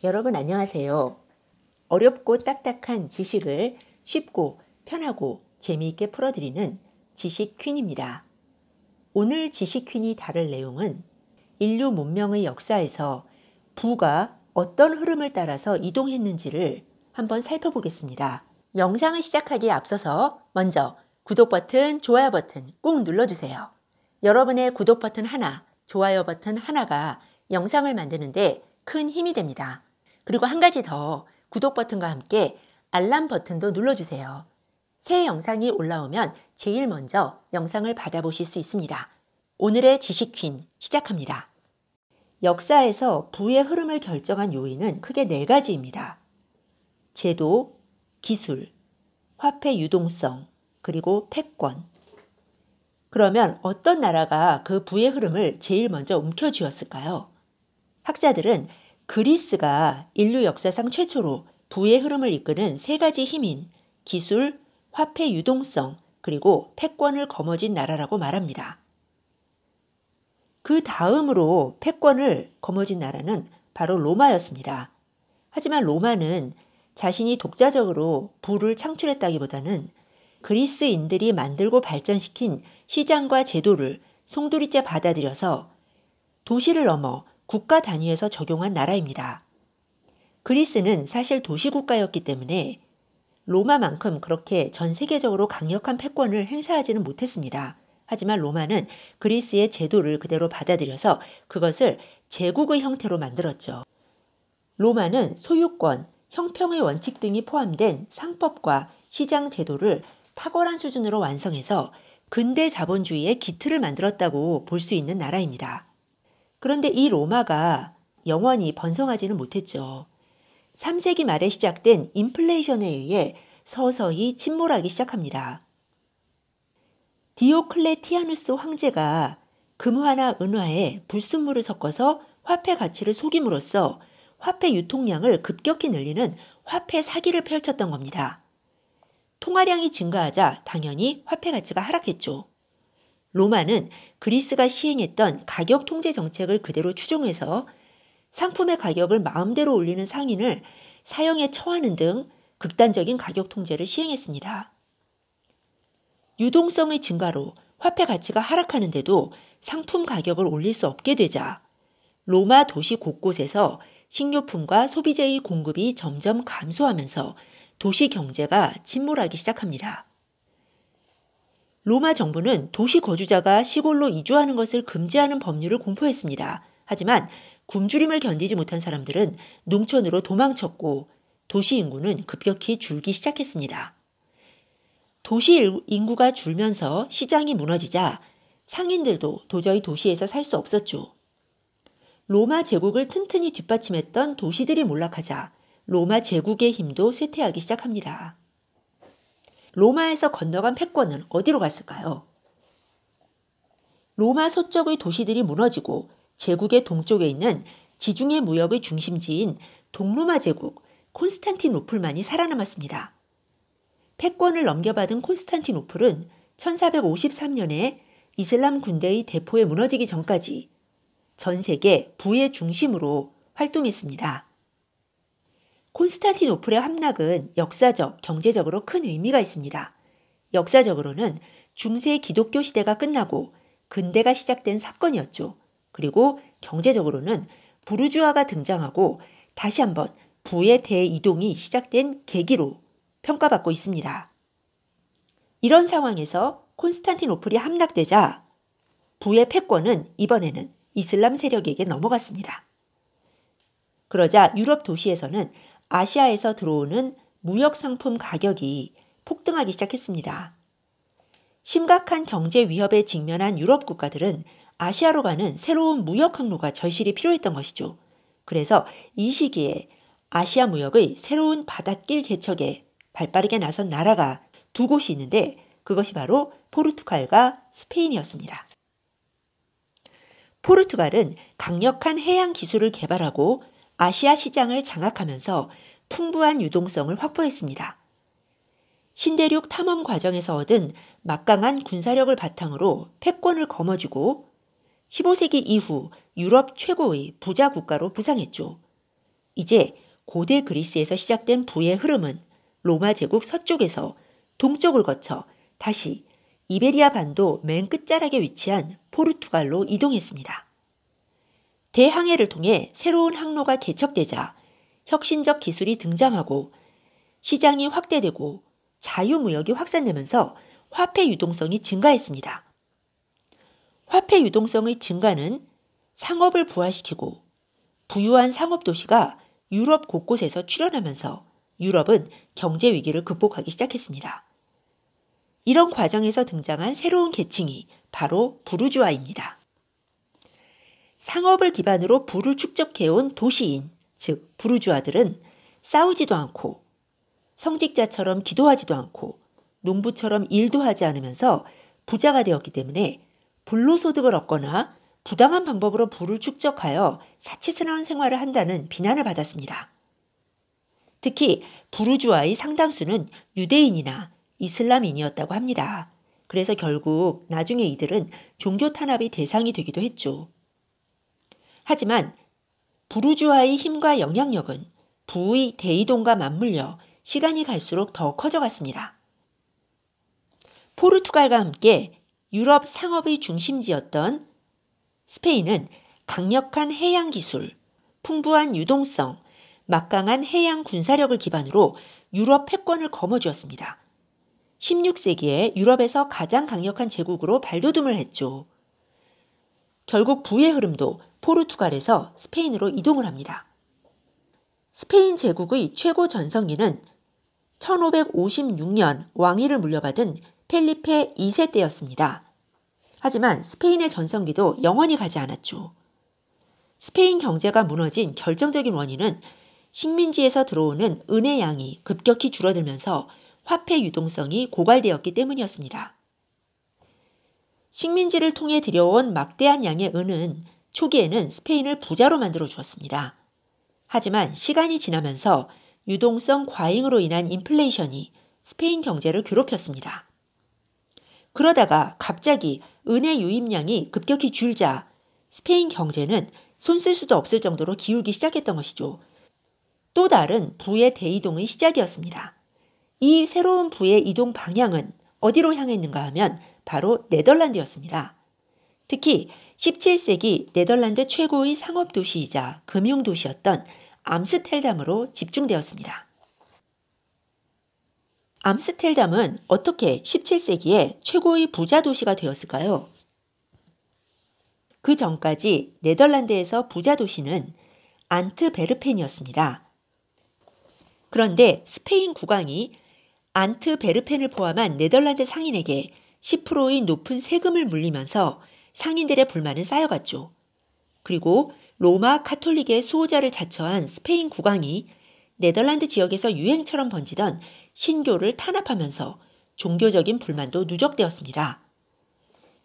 여러분 안녕하세요. 어렵고 딱딱한 지식을 쉽고 편하고 재미있게 풀어드리는 지식 퀸입니다. 오늘 지식 퀸이 다룰 내용은 인류 문명의 역사에서 부가 어떤 흐름을 따라서 이동했는지를 한번 살펴보겠습니다. 영상을 시작하기에 앞서서 먼저 구독 버튼, 좋아요 버튼 꼭 눌러주세요. 여러분의 구독 버튼 하나, 좋아요 버튼 하나가 영상을 만드는데 큰 힘이 됩니다. 그리고 한 가지 더 구독 버튼과 함께 알람 버튼도 눌러주세요. 새 영상이 올라오면 제일 먼저 영상을 받아보실 수 있습니다. 오늘의 지식 퀸 시작합니다. 역사에서 부의 흐름을 결정한 요인은 크게 4가지입니다. 제도, 기술, 화폐 유동성, 그리고 패권. 그러면 어떤 나라가 그 부의 흐름을 제일 먼저 움켜쥐었을까요? 학자들은 그리스가 인류 역사상 최초로 부의 흐름을 이끄는 3가지 힘인 기술, 화폐 유동성, 그리고 패권을 거머쥔 나라라고 말합니다. 그 다음으로 패권을 거머쥔 나라는 바로 로마였습니다. 하지만 로마는 자신이 독자적으로 부를 창출했다기보다는 그리스인들이 만들고 발전시킨 시장과 제도를 송두리째 받아들여서 도시를 넘어 국가 단위에서 적용한 나라입니다. 그리스는 사실 도시국가였기 때문에 로마만큼 그렇게 전 세계적으로 강력한 패권을 행사하지는 못했습니다. 하지만 로마는 그리스의 제도를 그대로 받아들여서 그것을 제국의 형태로 만들었죠. 로마는 소유권, 형평의 원칙 등이 포함된 상법과 시장 제도를 탁월한 수준으로 완성해서 근대 자본주의의 기틀을 만들었다고 볼 수 있는 나라입니다. 그런데 이 로마가 영원히 번성하지는 못했죠. 3세기 말에 시작된 인플레이션에 의해 서서히 침몰하기 시작합니다. 디오클레티아누스 황제가 금화나 은화에 불순물을 섞어서 화폐 가치를 속임으로써 화폐 유통량을 급격히 늘리는 화폐 사기를 펼쳤던 겁니다. 통화량이 증가하자 당연히 화폐 가치가 하락했죠. 로마는 그리스가 시행했던 가격 통제 정책을 그대로 추종해서 상품의 가격을 마음대로 올리는 상인을 사형에 처하는 등 극단적인 가격 통제를 시행했습니다. 유동성의 증가로 화폐 가치가 하락하는데도 상품 가격을 올릴 수 없게 되자 로마 도시 곳곳에서 식료품과 소비재의 공급이 점점 감소하면서 도시 경제가 침몰하기 시작합니다. 로마 정부는 도시 거주자가 시골로 이주하는 것을 금지하는 법률을 공포했습니다. 하지만 굶주림을 견디지 못한 사람들은 농촌으로 도망쳤고 도시 인구는 급격히 줄기 시작했습니다. 도시 인구가 줄면서 시장이 무너지자 상인들도 도저히 도시에서 살 수 없었죠. 로마 제국을 튼튼히 뒷받침했던 도시들이 몰락하자 로마 제국의 힘도 쇠퇴하기 시작합니다. 로마에서 건너간 패권은 어디로 갔을까요? 로마 서쪽의 도시들이 무너지고 제국의 동쪽에 있는 지중해 무역의 중심지인 동로마 제국 콘스탄티노플만이 살아남았습니다. 패권을 넘겨받은 콘스탄티노플은 1453년에 이슬람 군대의 대포에 무너지기 전까지 전 세계 부의 중심으로 활동했습니다. 콘스탄티노플의 함락은 역사적, 경제적으로 큰 의미가 있습니다. 역사적으로는 중세 기독교 시대가 끝나고 근대가 시작된 사건이었죠. 그리고 경제적으로는 부르주아가 등장하고 다시 한번 부의 대이동이 시작된 계기로 평가받고 있습니다. 이런 상황에서 콘스탄티노플이 함락되자 부의 패권은 이번에는 이슬람 세력에게 넘어갔습니다. 그러자 유럽 도시에서는 아시아에서 들어오는 무역 상품 가격이 폭등하기 시작했습니다. 심각한 경제 위협에 직면한 유럽 국가들은 아시아로 가는 새로운 무역 항로가 절실히 필요했던 것이죠. 그래서 이 시기에 아시아 무역의 새로운 바닷길 개척에 발빠르게 나선 나라가 2곳이 있는데 그것이 바로 포르투갈과 스페인이었습니다. 포르투갈은 강력한 해양 기술을 개발하고 아시아 시장을 장악하면서 풍부한 유동성을 확보했습니다. 신대륙 탐험 과정에서 얻은 막강한 군사력을 바탕으로 패권을 거머쥐고 15세기 이후 유럽 최고의 부자 국가로 부상했죠. 이제 고대 그리스에서 시작된 부의 흐름은 로마 제국 서쪽에서 동쪽을 거쳐 다시 이베리아 반도 맨 끝자락에 위치한 포르투갈로 이동했습니다. 대항해를 통해 새로운 항로가 개척되자 혁신적 기술이 등장하고 시장이 확대되고 자유무역이 확산되면서 화폐 유동성이 증가했습니다. 화폐 유동성의 증가는 상업을 부활시키고 부유한 상업 도시가 유럽 곳곳에서 출현하면서 유럽은 경제 위기를 극복하기 시작했습니다. 이런 과정에서 등장한 새로운 계층이 바로 부르주아입니다. 상업을 기반으로 부를 축적해온 도시인, 즉 부르주아들은 싸우지도 않고 성직자처럼 기도하지도 않고 농부처럼 일도 하지 않으면서 부자가 되었기 때문에 불로소득을 얻거나 부당한 방법으로 부를 축적하여 사치스러운 생활을 한다는 비난을 받았습니다. 특히 부르주아의 상당수는 유대인이나 이슬람인이었다고 합니다. 그래서 결국 나중에 이들은 종교 탄압의 대상이 되기도 했죠. 하지만 부르주아의 힘과 영향력은 부의 대이동과 맞물려 시간이 갈수록 더 커져갔습니다. 포르투갈과 함께 유럽 상업의 중심지였던 스페인은 강력한 해양 기술, 풍부한 유동성, 막강한 해양 군사력을 기반으로 유럽 패권을 거머쥐었습니다. 16세기에 유럽에서 가장 강력한 제국으로 발돋움을 했죠. 결국 부의 흐름도 포르투갈에서 스페인으로 이동을 합니다. 스페인 제국의 최고 전성기는 1556년 왕위를 물려받은 펠리페 2세 때였습니다. 하지만 스페인의 전성기도 영원히 가지 않았죠. 스페인 경제가 무너진 결정적인 원인은 식민지에서 들어오는 은의 양이 급격히 줄어들면서 화폐 유동성이 고갈되었기 때문이었습니다. 식민지를 통해 들여온 막대한 양의 은은 초기에는 스페인을 부자로 만들어 주었습니다. 하지만 시간이 지나면서 유동성 과잉으로 인한 인플레이션이 스페인 경제를 괴롭혔습니다. 그러다가 갑자기 은의 유입량이 급격히 줄자 스페인 경제는 손 쓸 수도 없을 정도로 기울기 시작했던 것이죠. 또 다른 부의 대이동의 시작이었습니다. 이 새로운 부의 이동 방향은 어디로 향했는가 하면 바로 네덜란드였습니다. 특히 17세기 네덜란드 최고의 상업도시이자 금융도시였던 암스텔담으로 집중되었습니다. 암스텔담은 어떻게 17세기에 최고의 부자 도시가 되었을까요? 그 전까지 네덜란드에서 부자 도시는 안트베르펜이었습니다. 그런데 스페인 국왕이 안트베르펜을 포함한 네덜란드 상인에게 10%의 높은 세금을 물리면서 상인들의 불만은 쌓여갔죠. 그리고 로마 카톨릭의 수호자를 자처한 스페인 국왕이 네덜란드 지역에서 유행처럼 번지던 신교를 탄압하면서 종교적인 불만도 누적되었습니다.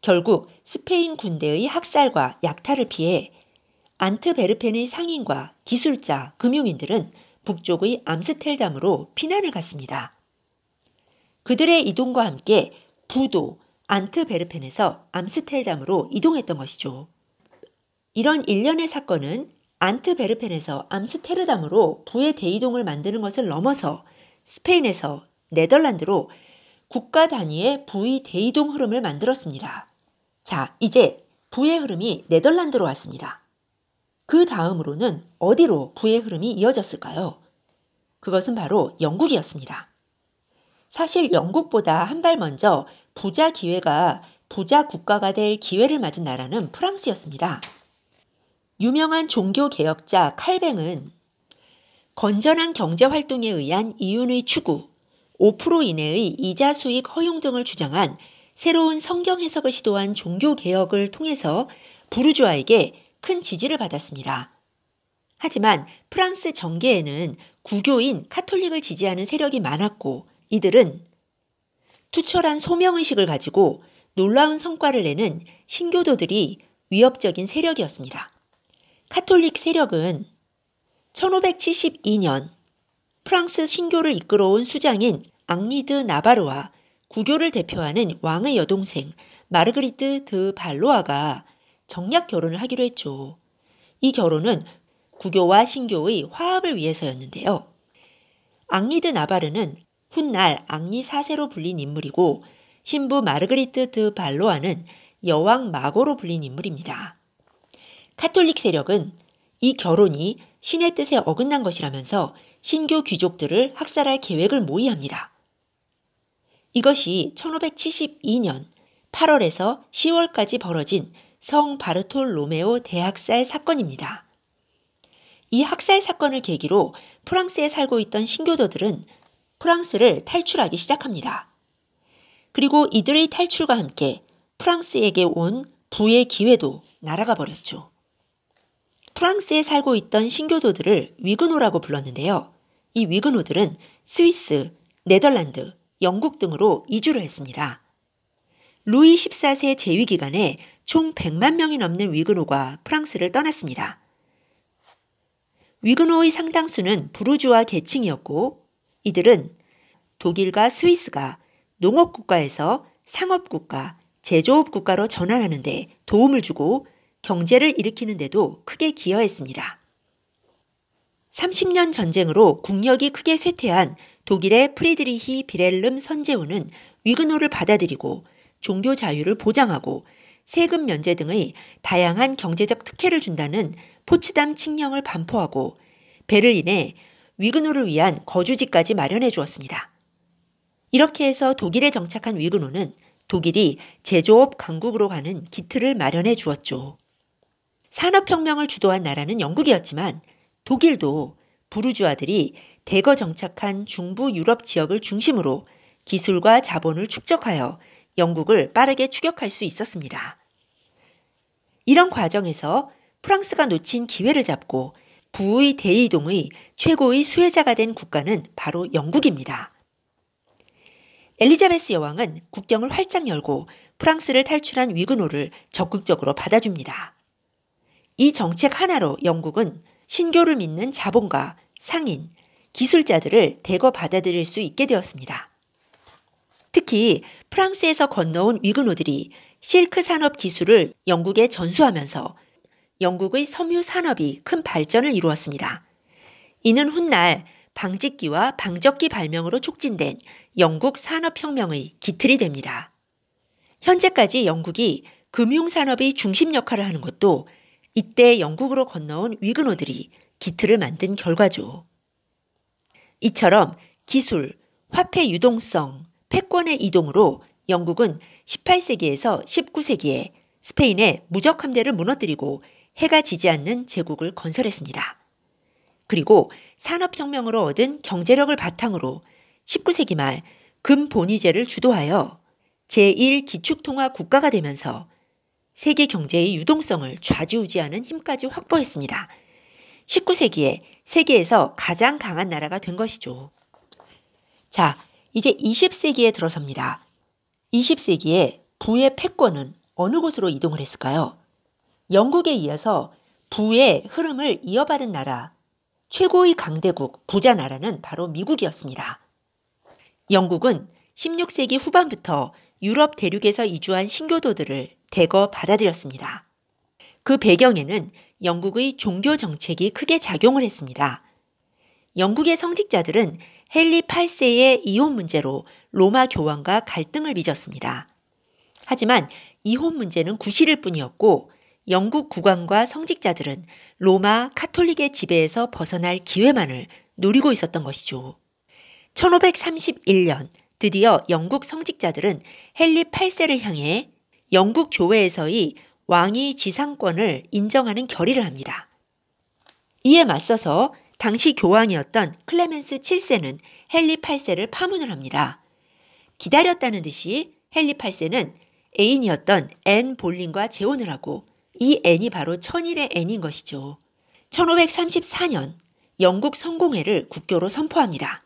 결국 스페인 군대의 학살과 약탈을 피해 안트베르펜의 상인과 기술자, 금융인들은 북쪽의 암스텔담으로 피난을 갔습니다. 그들의 이동과 함께 부도 안트베르펜에서 암스텔담으로 이동했던 것이죠. 이런 일련의 사건은 안트베르펜에서 암스테르담으로 부의 대이동을 만드는 것을 넘어서 스페인에서 네덜란드로 국가 단위의 부의 대이동 흐름을 만들었습니다. 자, 이제 부의 흐름이 네덜란드로 왔습니다. 그 다음으로는 어디로 부의 흐름이 이어졌을까요? 그것은 바로 영국이었습니다. 사실 영국보다 한 발 먼저 부자 국가가 될 기회를 맞은 나라는 프랑스였습니다. 유명한 종교개혁자 칼뱅은 건전한 경제활동에 의한 이윤의 추구, 5% 이내의 이자 수익 허용 등을 주장한 새로운 성경 해석을 시도한 종교개혁을 통해서 부르주아에게 큰 지지를 받았습니다. 하지만 프랑스 정계에는 구교인 카톨릭을 지지하는 세력이 많았고 이들은 투철한 소명의식을 가지고 놀라운 성과를 내는 신교도들이 위협적인 세력이었습니다. 카톨릭 세력은 1572년 프랑스 신교를 이끌어온 수장인 앙리 드 나바르와 구교를 대표하는 왕의 여동생 마르그리트 드 발로아가 정략 결혼을 하기로 했죠. 이 결혼은 구교와 신교의 화합을 위해서였는데요. 앙리 드 나바르는 훗날 앙리 4세로 불린 인물이고 신부 마르그리트 드 발로아는 여왕 마고로 불린 인물입니다. 카톨릭 세력은 이 결혼이 신의 뜻에 어긋난 것이라면서 신교 귀족들을 학살할 계획을 모의합니다. 이것이 1572년 8월에서 10월까지 벌어진 성 바르톨로메오 대학살 사건입니다. 이 학살 사건을 계기로 프랑스에 살고 있던 신교도들은 프랑스를 탈출하기 시작합니다. 그리고 이들의 탈출과 함께 프랑스에게 온 부의 기회도 날아가 버렸죠. 프랑스에 살고 있던 신교도들을 위그노라고 불렀는데요. 이 위그노들은 스위스, 네덜란드, 영국 등으로 이주를 했습니다. 루이 14세 재위 기간에 총 100만 명이 넘는 위그노가 프랑스를 떠났습니다. 위그노의 상당수는 부르주아 계층이었고 이들은 독일과 스위스가 농업국가에서 상업국가, 제조업국가로 전환하는 데 도움을 주고 경제를 일으키는 데도 크게 기여했습니다. 30년 전쟁으로 국력이 크게 쇠퇴한 독일의 프리드리히 비렐름 선제후는 위그노를 받아들이고 종교 자유를 보장하고 세금 면제 등의 다양한 경제적 특혜를 준다는 포츠담 칙령을 반포하고 베를린에 위그노를 위한 거주지까지 마련해 주었습니다. 이렇게 해서 독일에 정착한 위그노는 독일이 제조업 강국으로 가는 기틀을 마련해 주었죠. 산업혁명을 주도한 나라는 영국이었지만 독일도 부르주아들이 대거 정착한 중부 유럽 지역을 중심으로 기술과 자본을 축적하여 영국을 빠르게 추격할 수 있었습니다. 이런 과정에서 프랑스가 놓친 기회를 잡고 부의 대이동의 최고의 수혜자가 된 국가는 바로 영국입니다. 엘리자베스 여왕은 국경을 활짝 열고 프랑스를 탈출한 위그노를 적극적으로 받아줍니다. 이 정책 하나로 영국은 신교를 믿는 자본가, 상인, 기술자들을 대거 받아들일 수 있게 되었습니다. 특히 프랑스에서 건너온 위그노들이 실크 산업 기술을 영국에 전수하면서 영국의 섬유 산업이 큰 발전을 이루었습니다. 이는 훗날 방직기와 방적기 발명으로 촉진된 영국 산업혁명의 기틀이 됩니다. 현재까지 영국이 금융산업의 중심 역할을 하는 것도 이때 영국으로 건너온 위그노들이 기틀을 만든 결과죠. 이처럼 기술, 화폐 유동성, 패권의 이동으로 영국은 18세기에서 19세기에 스페인의 무적 함대를 무너뜨리고 해가 지지 않는 제국을 건설했습니다. 그리고 산업혁명으로 얻은 경제력을 바탕으로 19세기 말 금본위제를 주도하여 제1기축통화 국가가 되면서 세계 경제의 유동성을 좌지우지하는 힘까지 확보했습니다. 19세기에 세계에서 가장 강한 나라가 된 것이죠. 자, 이제 20세기에 들어섭니다. 20세기에 부의 패권은 어느 곳으로 이동을 했을까요? 영국에 이어서 부의 흐름을 이어받은 나라, 최고의 강대국, 부자 나라는 바로 미국이었습니다. 영국은 16세기 후반부터 유럽 대륙에서 이주한 신교도들을 대거 받아들였습니다. 그 배경에는 영국의 종교 정책이 크게 작용을 했습니다. 영국의 성직자들은 헨리 8세의 이혼 문제로 로마 교황과 갈등을 빚었습니다. 하지만 이혼 문제는 구실일 뿐이었고 영국 국왕과 성직자들은 로마 카톨릭의 지배에서 벗어날 기회만을 노리고 있었던 것이죠. 1531년 드디어 영국 성직자들은 헨리 8세를 향해 영국 교회에서의 왕위 지상권을 인정하는 결의를 합니다. 이에 맞서서 당시 교황이었던 클레멘스 7세는 헨리 8세를 파문을 합니다. 기다렸다는 듯이 헨리 8세는 애인이었던 앤 볼린과 재혼을 하고 이 앤이 바로 천일의 앤인 것이죠. 1534년 영국 성공회를 국교로 선포합니다.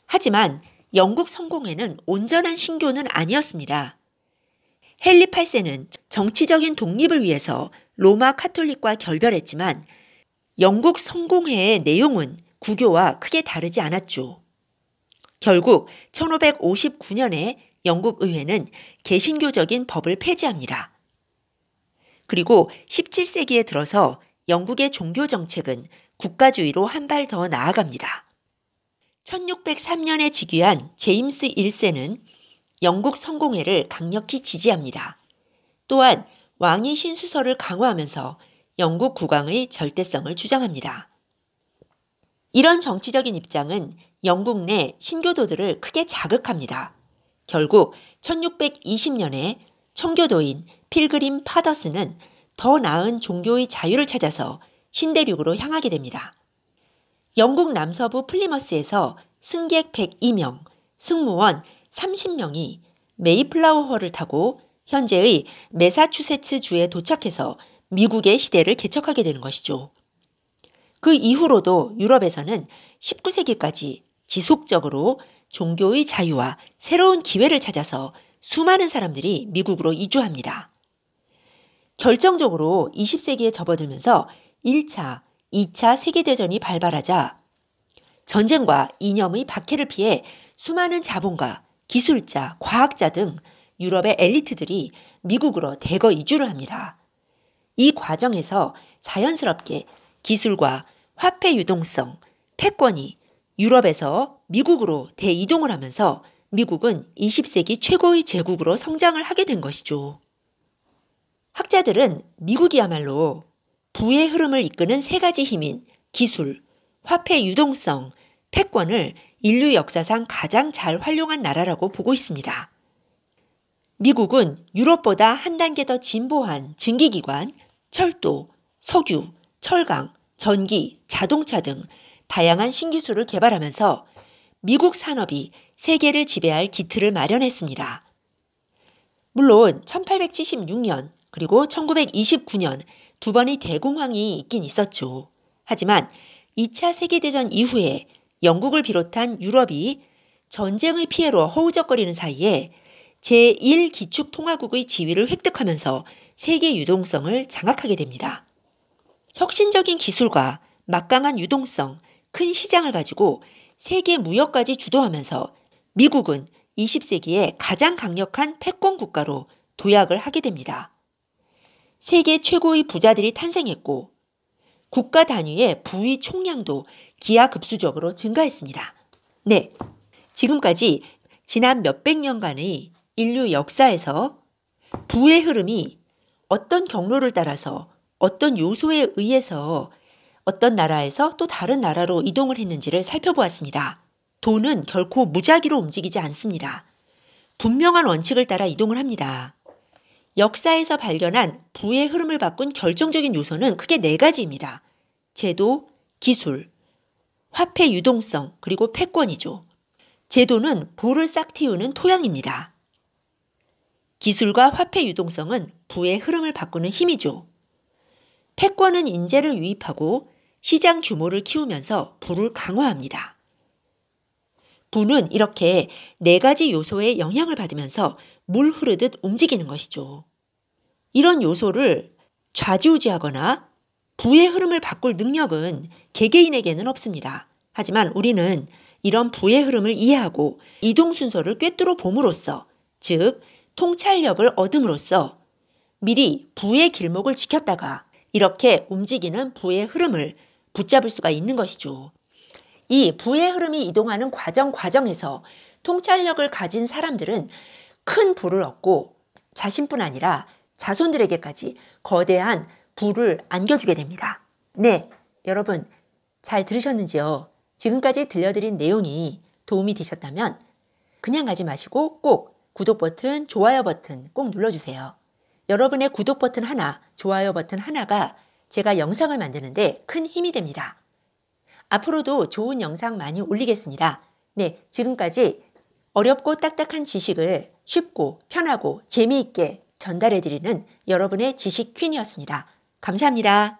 하지만 영국 성공회는 온전한 신교는 아니었습니다. 헨리 8세는 정치적인 독립을 위해서 로마 카톨릭과 결별했지만 영국 성공회의 내용은 구교와 크게 다르지 않았죠. 결국 1559년에 영국 의회는 개신교적인 법을 폐지합니다. 그리고 17세기에 들어서 영국의 종교 정책은 국가주의로 한 발 더 나아갑니다. 1603년에 즉위한 제임스 1세는 영국 성공회를 강력히 지지합니다. 또한 왕위 신수설을 강화하면서 영국 국왕의 절대성을 주장합니다. 이런 정치적인 입장은 영국 내 신교도들을 크게 자극합니다. 결국 1620년에 청교도인 필그림 파더스는 더 나은 종교의 자유를 찾아서 신대륙으로 향하게 됩니다. 영국 남서부 플리머스에서 승객 102명, 승무원 30명이 메이플라워호를 타고 현재의 매사추세츠주에 도착해서 미국의 시대를 개척하게 되는 것이죠. 그 이후로도 유럽에서는 19세기까지 지속적으로 종교의 자유와 새로운 기회를 찾아서 수많은 사람들이 미국으로 이주합니다. 결정적으로 20세기에 접어들면서 1차, 2차 세계대전이 발발하자 전쟁과 이념의 박해를 피해 수많은 자본가, 기술자, 과학자 등 유럽의 엘리트들이 미국으로 대거 이주를 합니다. 이 과정에서 자연스럽게 기술과 화폐 유동성, 패권이 유럽에서 미국으로 대이동을 하면서 미국은 20세기 최고의 제국으로 성장을 하게 된 것이죠. 학자들은 미국이야말로 부의 흐름을 이끄는 세 가지 힘인 기술, 화폐 유동성, 패권을 인류 역사상 가장 잘 활용한 나라라고 보고 있습니다. 미국은 유럽보다 한 단계 더 진보한 증기기관, 철도, 석유, 철강, 전기, 자동차 등 다양한 신기술을 개발하면서 미국 산업이 세계를 지배할 기틀을 마련했습니다. 물론 1876년 그리고 1929년 두 번의 대공황이 있긴 있었죠. 하지만 2차 세계대전 이후에 영국을 비롯한 유럽이 전쟁의 피해로 허우적거리는 사이에 제1기축통화국의 지위를 획득하면서 세계 유동성을 장악하게 됩니다. 혁신적인 기술과 막강한 유동성, 큰 시장을 가지고 세계 무역까지 주도하면서 미국은 20세기에 가장 강력한 패권 국가로 도약을 하게 됩니다. 세계 최고의 부자들이 탄생했고 국가 단위의 부의 총량도 기하급수적으로 증가했습니다. 네, 지금까지 지난 몇백 년간의 인류 역사에서 부의 흐름이 어떤 경로를 따라서 어떤 요소에 의해서 어떤 나라에서 또 다른 나라로 이동을 했는지를 살펴보았습니다. 돈은 결코 무작위로 움직이지 않습니다. 분명한 원칙을 따라 이동을 합니다. 역사에서 발견한 부의 흐름을 바꾼 결정적인 요소는 크게 네 가지입니다. 제도, 기술, 화폐 유동성, 그리고 패권이죠. 제도는 부를 싹 틔우는 토양입니다. 기술과 화폐 유동성은 부의 흐름을 바꾸는 힘이죠. 패권은 인재를 유입하고 시장 규모를 키우면서 부를 강화합니다. 부는 이렇게 네 가지 요소의 영향을 받으면서 물 흐르듯 움직이는 것이죠. 이런 요소를 좌지우지하거나 부의 흐름을 바꿀 능력은 개개인에게는 없습니다. 하지만 우리는 이런 부의 흐름을 이해하고 이동 순서를 꿰뚫어 봄으로써, 즉 통찰력을 얻음으로써 미리 부의 길목을 지켰다가 이렇게 움직이는 부의 흐름을 붙잡을 수가 있는 것이죠. 이 부의 흐름이 이동하는 과정에서 통찰력을 가진 사람들은 큰 부를 얻고 자신뿐 아니라 자손들에게까지 거대한 부를 안겨주게 됩니다. 네, 여러분 잘 들으셨는지요? 지금까지 들려드린 내용이 도움이 되셨다면 그냥 가지 마시고 꼭 구독 버튼, 좋아요 버튼 꼭 눌러주세요. 여러분의 구독 버튼 하나, 좋아요 버튼 하나가 제가 영상을 만드는데 큰 힘이 됩니다. 앞으로도 좋은 영상 많이 올리겠습니다. 네, 지금까지 어렵고 딱딱한 지식을 쉽고 편하고 재미있게 전달해드리는 여러분의 지식 퀸이었습니다. 감사합니다.